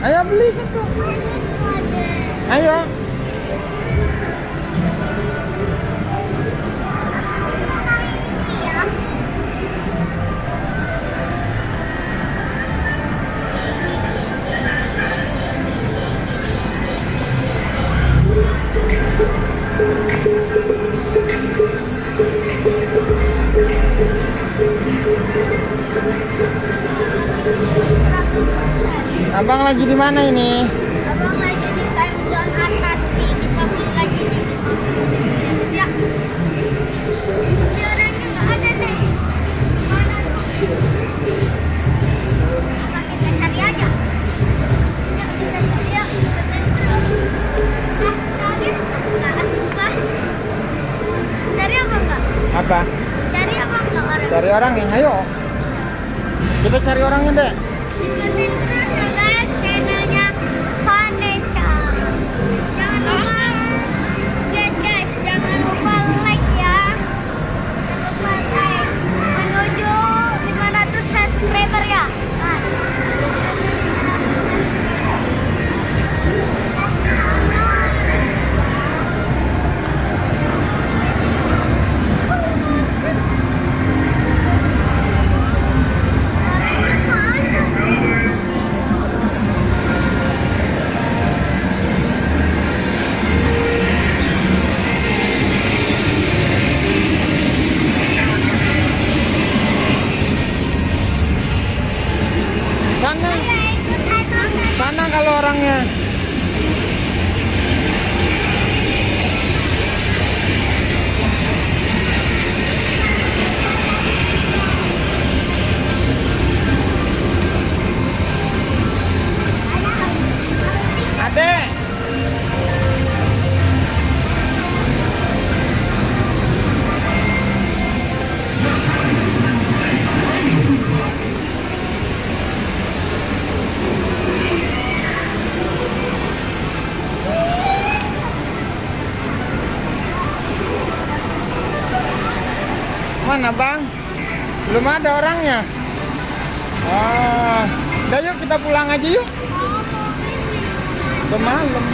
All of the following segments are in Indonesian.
Ayo beli satu. Ayo. Abang lagi di mana ini? Abang lagi di time zone atas nih. Kita beli lagi nih. Siap. Ini orangnya nggak ada nih. Mana tuh? Apa kita cari aja? Yuk kita cari yuk. Cari nggak apa? Cari apa nggak? Apa? Cari apa nggak orang? Cari orang yang ayo. Kita cari orangnya deh. Ikutin terus ya guys channelnya Vanessa. Jangan lupa guys jangan lupa like ya. Jangan lupa like menuju 500 subscriber ya. Nah, Sana. Sana kalau orangnya. Adek. Mana bang? Belum ada orangnya. Udah yuk kita pulang aja yuk. Udah malam.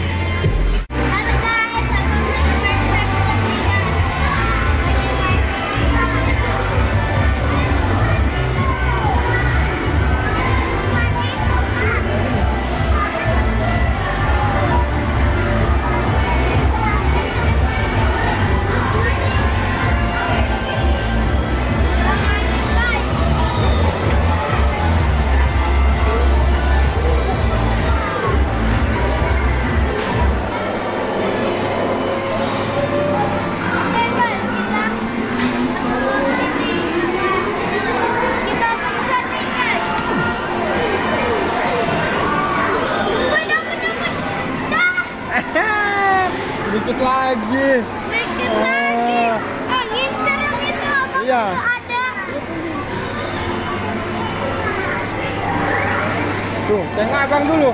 halo guys, abang lagi main Flash lagi guys. Lagi main. Oke guys, kita pencet nih guys. Wih, dapet. Dah, Dikit lagi. dikit lagi. Ngincer yang itu abang Iya. juga ada. Tuh, tengok abang dulu.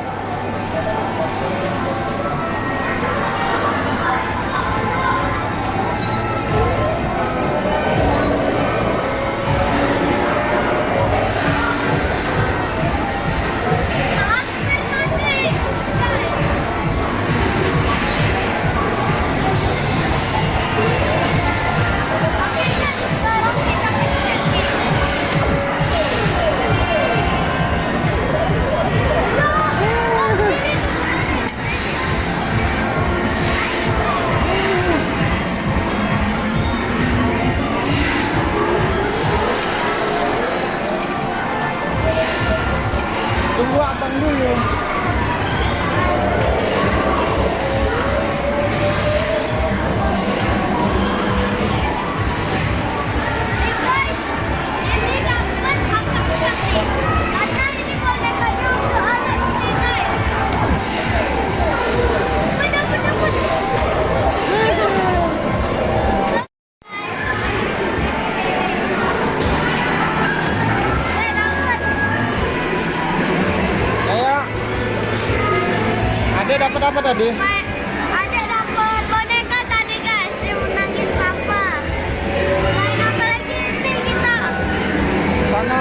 Hampir mati. Guys. Oke guys, sekarang kita pencet nih. Tunggu abang dulu. Guys, ini dapat akak-akak nih. Karena ini bonekanya udah ada nih guys. Dapat. Dapat. Ayo. Adek dapat apa tadi? Ada dapat boneka tadi guys, dia menangin papa. Main apa lagi ini kita? Sana.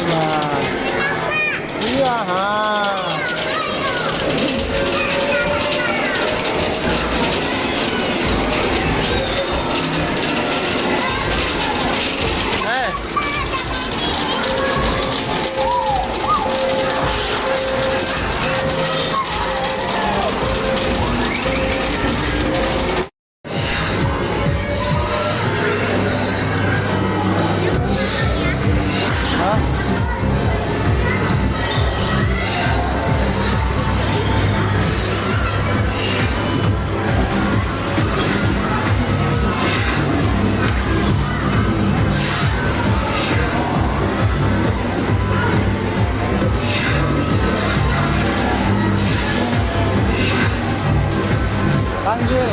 Nah. Iya, ha. Hah? Panggil.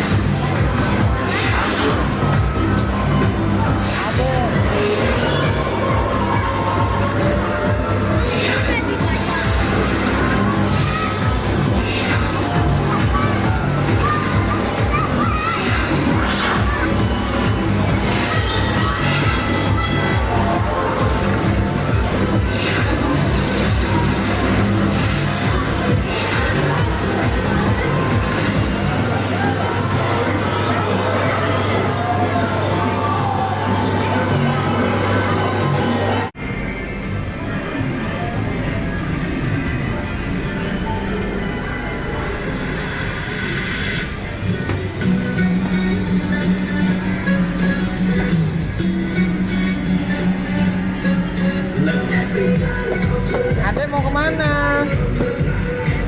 Adek mau kemana?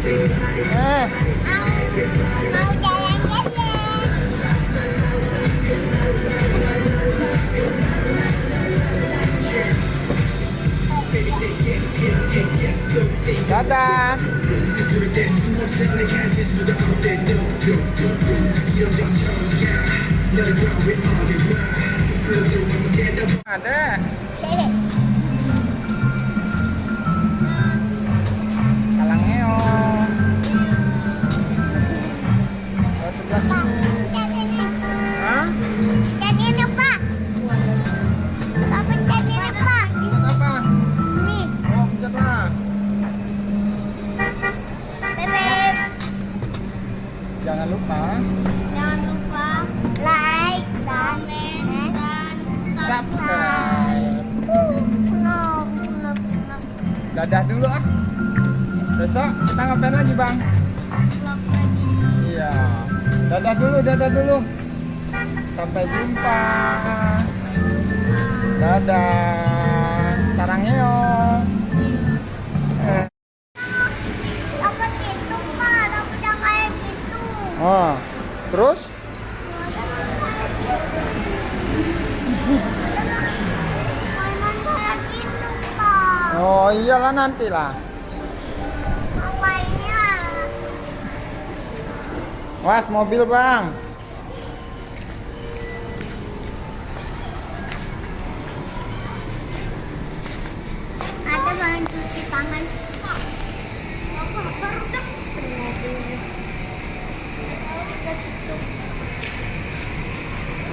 Mau jalan-jalan. Dadah. Adek. Kalangeo. Oh, sebelah sini. Hah? Dan ini Pak. Kapan jadi Pak? Pencet apa? Nih, Oh, pencetlah. bebek. Jangan lupa Jangan lupa like, comment, dan subscribe. Senang. dadah dulu ah. Besok kita ngapain lagi bang? Vlog lagi. Iya. Dadah dulu. Sampai jumpa. Dadah. Sarangnya. Dapat gitu Pak, dapat yang kayak gitu. Oh, terus? Mainan kayak gitu Pak. Oh iyalah nantilah. Mainnya. Was mobil bang. Ada bahan cuci tangan. Pak. Baru dah.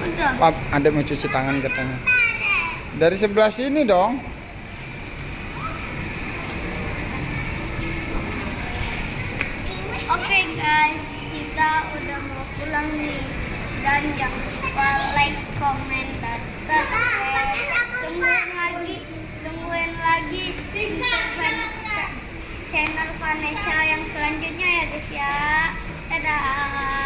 Udah. Pap, ada mau cuci tangan katanya. Dari sebelah sini dong. Oke guys, kita udah mau pulang nih. Dan jangan lupa like, comment, dan subscribe. Tungguin lagi channel Vanessa yang selanjutnya ya guys ya. Dadah.